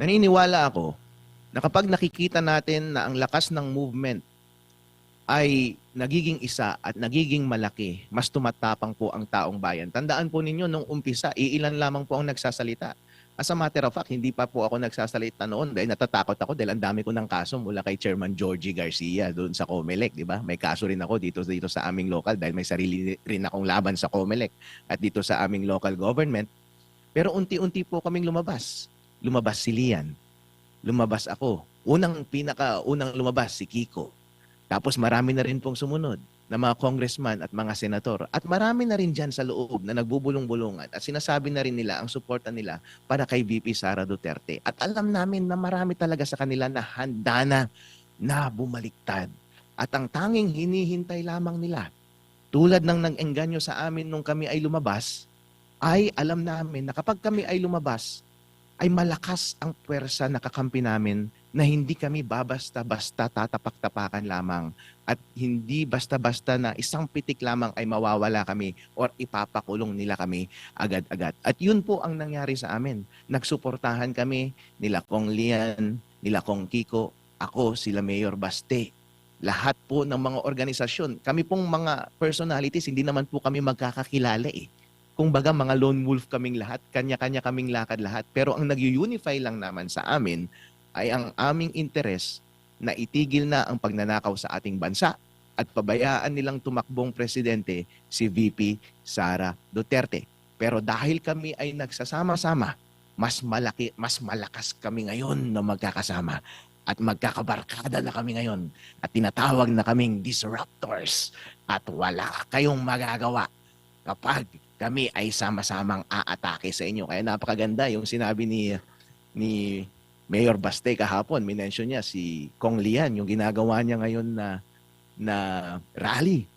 Naniniwala ako na kapag nakikita natin na ang lakas ng movement ay nagiging isa at nagiging malaki, mas tumatapang po ang taong bayan. Tandaan po ninyo, nung umpisa, iilan lamang po ang nagsasalita. As a matter of fact, hindi pa po ako nagsasalita noon dahil natatakot ako dahil ang dami ko ng kaso mula kay Chairman Georgie Garcia doon sa COMELEC, di ba? May kaso rin ako dito sa aming local dahil may sarili rin akong laban sa COMELEC at dito sa aming local government. Pero unti-unti po kaming lumabas. Lumabas si Lian, lumabas ako. Unang lumabas si Kiko. Tapos marami na rin pong sumunod na mga congressman at mga senator. At marami na rin dyan sa loob na nagbubulong-bulungan at sinasabi na rin nila ang suporta nila para kay VP Sara Duterte. At alam namin na marami talaga sa kanila na handa na bumaliktad. At ang tanging hinihintay lamang nila, tulad ng nag-engganyo sa amin nung kami ay lumabas, ay alam namin na kapag kami ay lumabas, ay malakas ang puwersa na kakampi namin na hindi kami babasta-basta tatapak-tapakan lamang at hindi basta-basta na isang pitik lamang ay mawawala kami or ipapakulong nila kami agad-agad. At yun po ang nangyari sa amin. Nagsuportahan kami nila Kong Lian, nila Kong Kiko, ako, sila Mayor Baste. Lahat po ng mga organisasyon, kami pong mga personalities, hindi naman po kami magkakakilala eh. Kung baga mga lone wolf kaming lahat, kanya-kanya kaming lakad lahat. Pero ang nag-unify lang naman sa amin ay ang aming interes na itigil na ang pagnanakaw sa ating bansa at pabayaan nilang tumakbong presidente si VP Sara Duterte. Pero dahil kami ay nagsasama-sama, mas malakas kami ngayon na magkakasama at magkakabarkada na kami ngayon at tinatawag na kaming disruptors at wala kayong magagawa kapag kami ay sama-samang aatake sa inyo. Kaya napakaganda yung sinabi ni Mayor Baste kahapon. Minention niya si Kong Lian, yung ginagawa niya ngayon na rally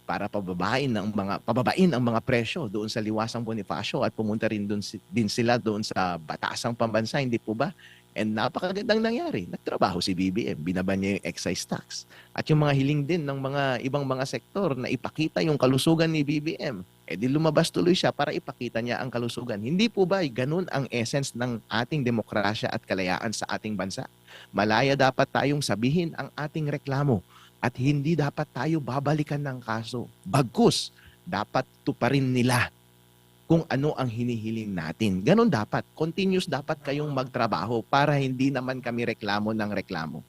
para pababain ang mga presyo doon sa Liwasang Bonifacio at pumunta rin din sila doon sa Batasang Pambansa, hindi po ba? And napakagandang nangyari. Nagtrabaho si BBM, binaban niya yung excise tax. At yung mga hiling din ng mga ibang mga sektor na ipakita yung kalusugan ni BBM, di lumabas tuloy siya para ipakita niya ang kalusugan. Hindi po ba ganun ang essence ng ating demokrasya at kalayaan sa ating bansa? Malaya dapat tayong sabihin ang ating reklamo at hindi dapat tayo babalikan ng kaso. Bagkus, dapat tuparin nila kung ano ang hinihiling natin. Ganon dapat. Continuous dapat kayong magtrabaho para hindi naman kami reklamo ng reklamo.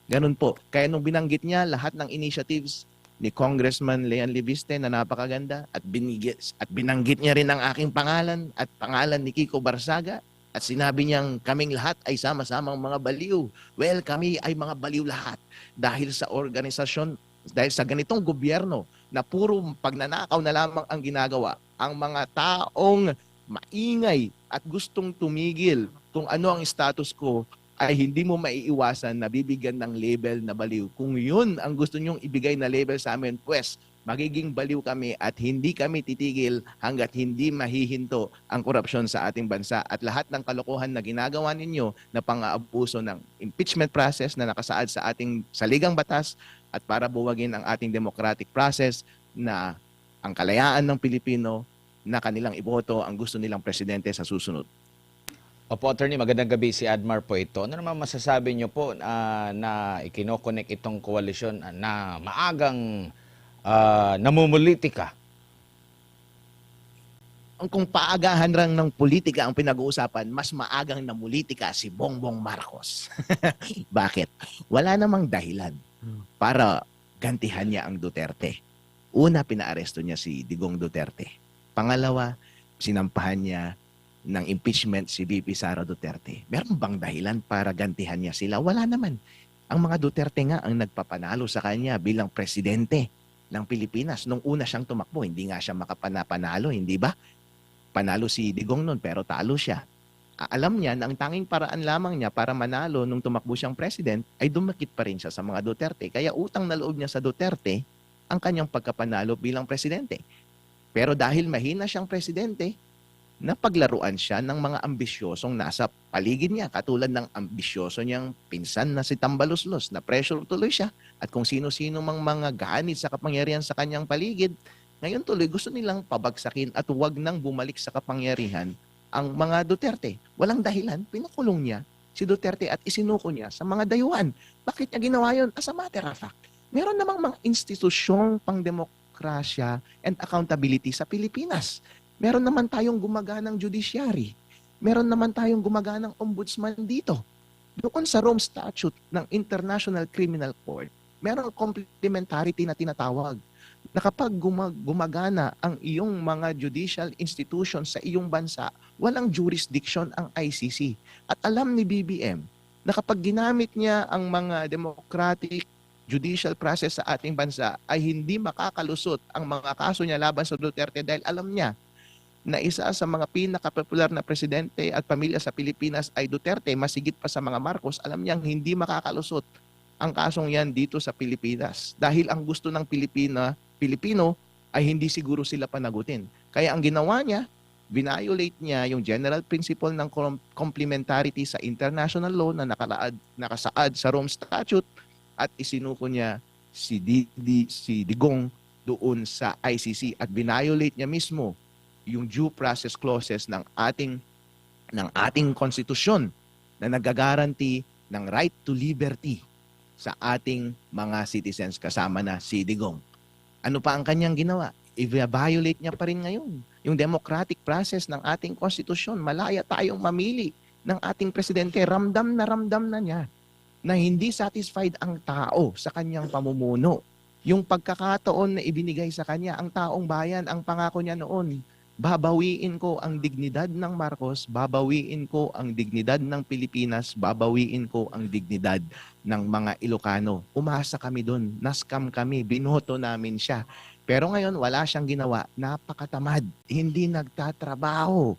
Ganon po. Kaya nung binanggit niya lahat ng initiatives ni Congressman Leon Libiste na napakaganda at binanggit niya rin ang aking pangalan at pangalan ni Kiko Barsaga at sinabi niyang kaming lahat ay sama-samang mga baliw. Well, kami ay mga baliw lahat dahil sa organisasyon, dahil sa ganitong gobyerno na puro pagnanakaw na lamang ang ginagawa, ang mga taong maingay at gustong tumigil kung ano ang status quo ay hindi mo maiiwasan na bibigyan ng label na baliw. Kung yun ang gusto nyong ibigay na label sa amin, pues magiging baliw kami at hindi kami titigil hanggat hindi mahihinto ang korupsyon sa ating bansa at lahat ng kalokohan na ginagawa ninyo na pang-aabuso ng impeachment process na nakasaad sa ating saligang batas at para buwagin ang ating democratic process na ang kalayaan ng Pilipino na kanilang iboto ang gusto nilang presidente sa susunod. Opo, Attorney, magandang gabi, si Admar po ito. Ano naman masasabi niyo po na ikinokonek itong koalisyon na maagang namumulitika? Kung paagahan lang ng politika ang pinag-uusapan, mas maagang namulitika si Bongbong Marcos. Bakit? Wala namang dahilan para gantihan niya ang Duterte. Una, pinaaresto niya si Digong Duterte. Pangalawa, sinampahan niya ng impeachment si VP Sara Duterte. Meron bang dahilan para gantihan niya sila? Wala naman. Ang mga Duterte nga ang nagpapanalo sa kanya bilang presidente ng Pilipinas. Nung una siyang tumakbo, hindi nga siya makapanalo, hindi ba? Panalo si Digong noon pero talo siya. Alam niya na ang tanging paraan lamang niya para manalo nung tumakbo siyang president ay dumakit pa rin siya sa mga Duterte. Kaya utang na loob niya sa Duterte ang kanyang pagkapanalo bilang presidente. Pero dahil mahina siyang presidente, napaglaruan siya ng mga ambisyosong nasa paligid niya, katulad ng ambisyoso niyang pinsan na si Tambaluslos, na pressure tuloy siya, at kung sino-sino mang mga ganit sa kapangyarihan sa kanyang paligid, ngayon tuloy gusto nilang pabagsakin at huwag nang bumalik sa kapangyarihan ang mga Duterte. Walang dahilan, pinakulong niya si Duterte at isinuko niya sa mga dayuhan. Bakit niya ginawa yun? As a matter of fact, meron namang mga institusyong pangdemokrasya and accountability sa Pilipinas. Meron naman tayong gumaganang judiciary. Meron naman tayong gumaganang ombudsman dito. Doon sa Rome Statute ng International Criminal Court, merong complementarity na tinatawag na kapag gumagana ang iyong mga judicial institutions sa iyong bansa, walang jurisdiction ang ICC. At alam ni BBM na kapag ginamit niya ang mga democratic judicial process sa ating bansa ay hindi makakalusot ang mga kaso niya laban sa Duterte dahil alam niya na isa sa mga pinakapopular na presidente at pamilya sa Pilipinas ay Duterte, masigit pa sa mga Marcos, alam niyang hindi makakalusot ang kasong yan dito sa Pilipinas. Dahil ang gusto ng Pilipino ay hindi siguro sila panagutin. Kaya ang ginawa niya, violate niya yung general principle ng complementarity sa international law na nakasaad sa Rome Statute at isinuko niya si Digong doon sa ICC at violate niya mismo yung due process clauses ng ating konstitusyon na nagagaranti ng right to liberty sa ating mga citizens kasama na si Digong. Ano pa ang kanyang ginawa? I-violate niya pa rin ngayon yung democratic process ng ating konstitusyon. Malaya tayong mamili ng ating presidente. Ramdam na niya na hindi satisfied ang tao sa kanyang pamumuno. Yung pagkakataon na ibinigay sa kanya ang taong bayan, ang pangako niya noon, babawiin ko ang dignidad ng Marcos, babawiin ko ang dignidad ng Pilipinas, babawiin ko ang dignidad ng mga Ilocano. Umasa kami doon, naskam kami, binoto namin siya. Pero ngayon, wala siyang ginawa, napakatamad, hindi nagtatrabaho.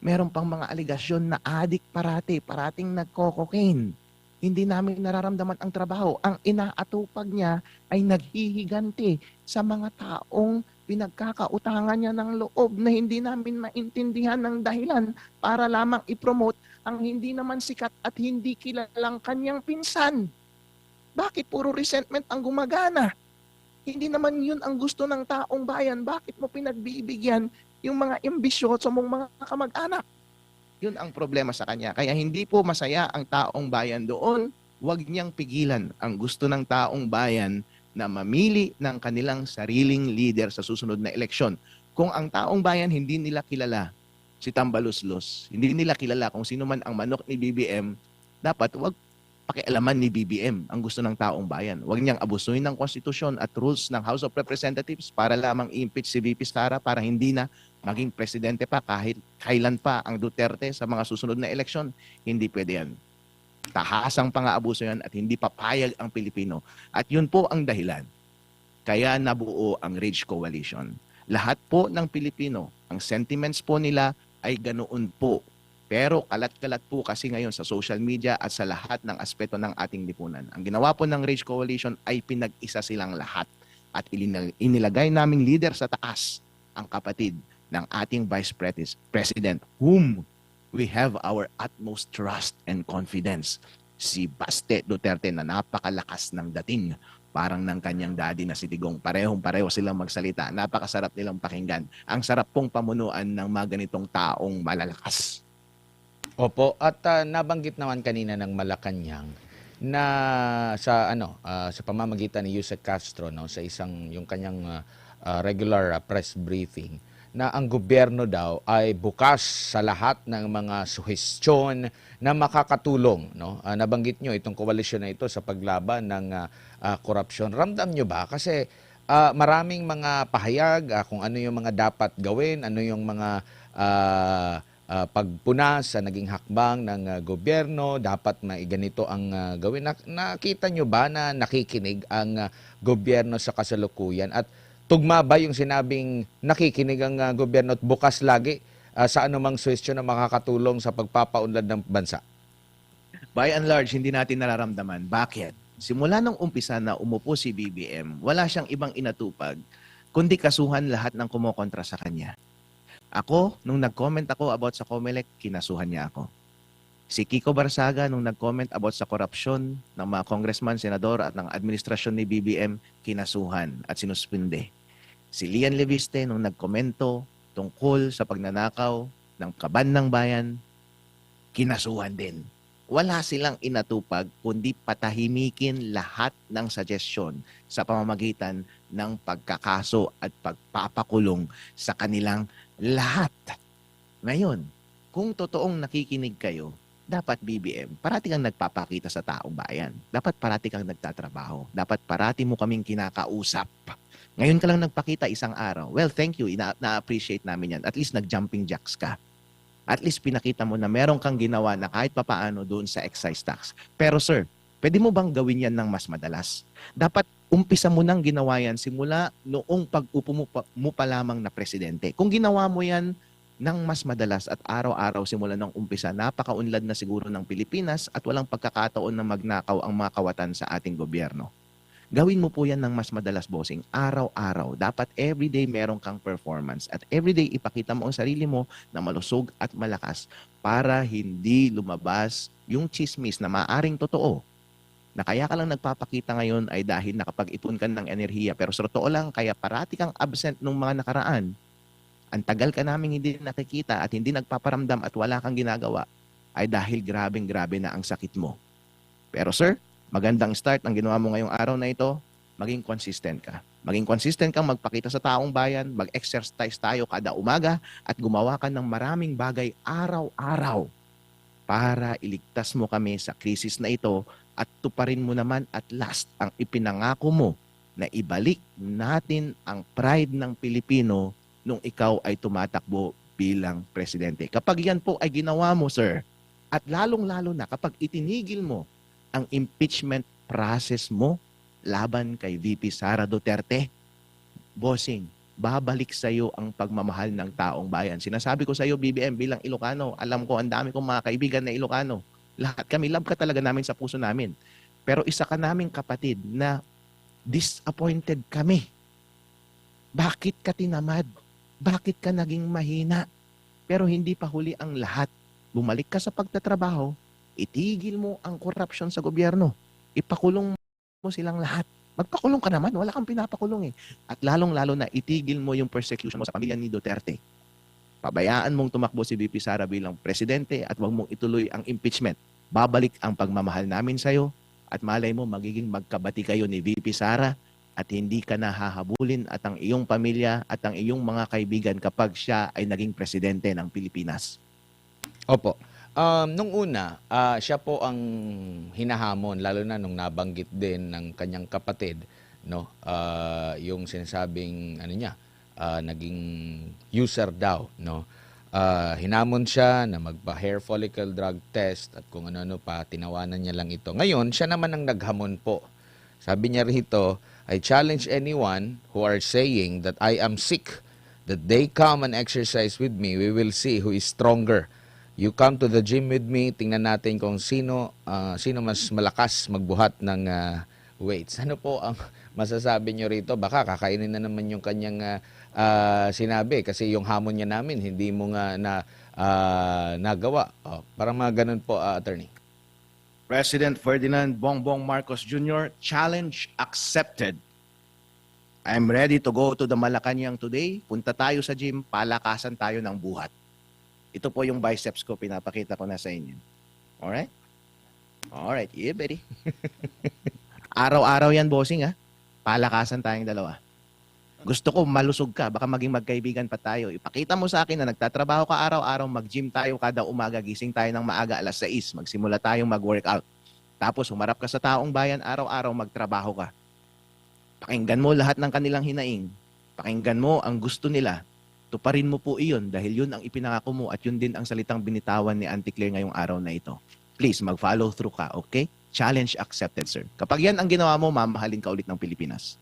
Meron pang mga aligasyon na adik parating nagko-cocaine. Hindi namin nararamdaman ang trabaho. Ang inaatupag niya ay naghihiganti sa mga taong pinagkakautangan niya ng loob na hindi namin maintindihan ng dahilan para lamang ipromote ang hindi naman sikat at hindi kilalang kanyang pinsan. Bakit puro resentment ang gumagana? Hindi naman yun ang gusto ng taong bayan. Bakit mo pinagbibigyan yung mga ambisyoso mong mga kamag-anak? Yun ang problema sa kanya. Kaya hindi po masaya ang taong bayan doon. Huwag niyang pigilan ang gusto ng taong bayan na mamili ng kanilang sariling leader sa susunod na eleksyon. Kung ang taong bayan hindi nila kilala si Tambaluslos, hindi nila kilala kung sino man ang manok ni BBM, dapat wag pakialaman ni BBM ang gusto ng taong bayan. Huwag niyang abusuin ng konstitusyon at rules ng House of Representatives para lamang i-impeach si VP Sara para hindi na maging presidente pa kahit kailan pa ang Duterte sa mga susunod na eleksyon. Hindi pwede yan. Tahasang pang-aabuso yan at hindi papayag ang Pilipino. At yun po ang dahilan. Kaya nabuo ang Ridge Coalition. Lahat po ng Pilipino, ang sentiments po nila ay ganoon po. Pero kalat-kalat po kasi ngayon sa social media at sa lahat ng aspeto ng ating lipunan. Ang ginawa po ng Ridge Coalition ay pinag-isa silang lahat. At inilagay naming leader sa taas ang kapatid ng ating Vice President, whom we have our utmost trust and confidence. Si Baste Duterte na napakalakas ng dating, parang ng kanyang daddy na si Digong. Parehong-pareho silang magsalita. Napakasarap nilang pakinggan. Ang sarap pong pamunuan ng mga ganitong taong malalakas. Opo, at nabanggit naman kanina ng Malacanang na sa pamamagitan ni Yusek Castro no, sa isang yung kanyang regular press briefing na ang gobyerno daw ay bukas sa lahat ng mga suhestyon na makakatulong. No? Nabanggit nyo itong koalisyon na ito sa paglaban ng korupsyon. Ramdam nyo ba? Kasi maraming mga pahayag kung ano yung mga dapat gawin, ano yung mga pagpunas sa naging hakbang ng gobyerno, dapat ganito ang gawin. Nakita nyo ba na nakikinig ang gobyerno sa kasalukuyan? At tugma ba yung sinabing nakikinig ang gobyerno at bukas lagi sa anumang suwestyon na makakatulong sa pagpapaunlad ng bansa? By and large, hindi natin nararamdaman. Bakit? Simula nung umpisa na umupo si BBM, wala siyang ibang inatupag, kundi kasuhan lahat ng kumokontra sa kanya. Ako, nung nag-comment ako about sa COMELEC, kinasuhan niya ako. Si Kiko Barsaga, nung nag-comment about sa korupsyon ng mga congressman, senador at ng administrasyon ni BBM, kinasuhan at sinuspinde. Si Lian Leviste, nung nagkomento tungkol sa pagnanakaw ng kaban ng bayan, kinasuhan din. wala silang inatupag kundi patahimikin lahat ng suggestion sa pamamagitan ng pagkakaso at pagpapakulong sa kanilang lahat. Ngayon, kung totoong nakikinig kayo, dapat BBM, parati kang nagpapakita sa taong bayan. Dapat parati kang nagtatrabaho. Dapat parati mo kaming kinakausap. Ngayon ka lang nagpakita isang araw. Well, thank you. Na-appreciate namin yan. At least nag-jumping jacks ka. At least pinakita mo na meron kang ginawa na kahit papaano doon sa excise tax. Pero sir, pwede mo bang gawin yan ng mas madalas? Dapat umpisa mo nang ginawa yan simula noong pag-upo mo pa lamang na presidente. Kung ginawa mo yan ng mas madalas at araw-araw simula ng umpisa, napakaunlad na siguro ng Pilipinas at walang pagkakataon na magnakaw ang mga kawatan sa ating gobyerno. Gawin mo po yan ng mas madalas, bossing. Araw-araw. Dapat everyday meron kang performance. At everyday ipakita mo ang sarili mo na malusog at malakas para hindi lumabas yung chismis na maaring totoo. Na kaya ka lang nagpapakita ngayon ay dahil nakapag-ipon ka ng enerhiya. Pero sa totoo lang, kaya parati kang absent nung mga nakaraan. Ang tagal ka namin hindi nakikita at hindi nagpaparamdam at wala kang ginagawa ay dahil grabeng-grabe na ang sakit mo. Pero sir, magandang start ang ginawa mo ngayong araw na ito, maging consistent ka. Maging consistent kang magpakita sa taong bayan, mag-exercise tayo kada umaga at gumawa ka ng maraming bagay araw-araw para iligtas mo kami sa krisis na ito at tuparin mo naman at last ang ipinangako mo na ibalik natin ang pride ng Pilipino nung ikaw ay tumatakbo bilang presidente. Kapag yan po ay ginawa mo, sir, at lalong-lalo na kapag itinigil mo ang impeachment process mo laban kay VP Sara Duterte, bossing, babalik sa iyo ang pagmamahal ng taong bayan. Sinasabi ko sa iyo, BBM, bilang Ilocano, alam ko ang dami kong mga kaibigan na Ilocano. Lahat kami, love ka talaga namin sa puso namin. Pero isa ka naming kapatid na disappointed kami. Bakit ka tinamad? Bakit ka naging mahina? Pero hindi pa huli ang lahat. Bumalik ka sa pagtatrabaho, itigil mo ang korupsyon sa gobyerno. Ipakulong mo silang lahat. Magpakulong ka naman, wala kang pinapakulong eh. At lalong-lalo na itigil mo yung persecution mo sa pamilya ni Duterte. Pabayaan mong tumakbo si VP Sara bilang presidente at huwag mong ituloy ang impeachment. Babalik ang pagmamahal namin sa'yo at malay mo magiging magkabati kayo ni VP Sara at hindi ka na hahabulin at ang iyong pamilya at ang iyong mga kaibigan kapag siya ay naging presidente ng Pilipinas. Opo. Nung una, siya po ang hinahamon, lalo na nung nabanggit din ng kanyang kapatid, no? Yung sinasabing, ano niya, naging user daw, no? Hinamon siya na magpa-hair follicle drug test at kung ano-ano pa, tinawanan niya lang ito. Ngayon, siya naman ang naghamon po. Sabi niya rito, I challenge anyone who are saying that I am sick, that they come and exercise with me, we will see who is stronger. You come to the gym with me, tingnan natin kung sino mas malakas magbuhat ng weights. Ano po ang masasabi nyo rito? Baka kakainin na naman yung kanyang sinabi kasi yung hamon niya namin, hindi mo nga nagawa. Parang mga ganun po, attorney. President Ferdinand Bongbong Marcos Jr., challenge accepted. I'm ready to go to the Malacanang today. Punta tayo sa gym, palakasan tayo ng buhat. Ito po yung biceps ko, pinapakita ko na sa inyo. Alright? Alright, yeah, buddy. Araw-araw yan, bossing, ha? Palakasan tayong dalawa. Gusto ko malusog ka, baka maging magkaibigan pa tayo. Ipakita mo sa akin na nagtatrabaho ka araw-araw, mag-gym tayo kada umaga, gising tayo ng maaga, alas 6, magsimula tayong mag-workout. Tapos humarap ka sa taong bayan, araw-araw magtrabaho ka. Pakinggan mo lahat ng kanilang hinaing. Pakinggan mo ang gusto nila. Tuparin mo po iyon dahil yun ang ipinangako mo at yun din ang salitang binitawan ni Auntie Claire ngayong araw na ito. Please, mag-follow through ka, okay? Challenge accepted, sir. Kapag yan ang ginawa mo, mamahalin ka ulit ng Pilipinas.